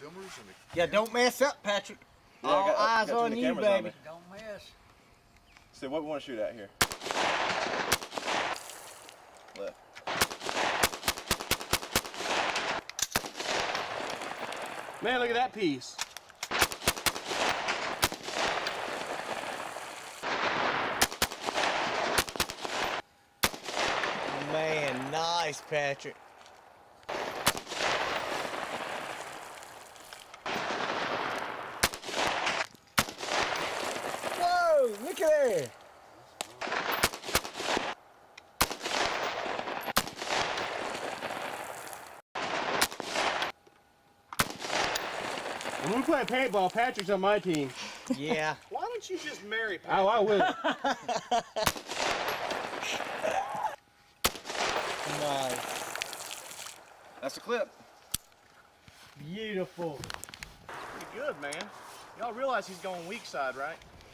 filmers and the Yeah, don't mess up, Patrick. Yeah, All I eyes got on the you, cameras on baby. me. Don't miss. So what we want to shoot at here? Left. Man, look at that piece. Man, nice, Patrick. Whoa, look at there. When we're playing paintball, Patrick's on my team. Yeah. Why don't you just marry Patrick? Oh, I will. Nice. That's the clip. Beautiful. Pretty good, man. Y'all realize he's going weak side, right?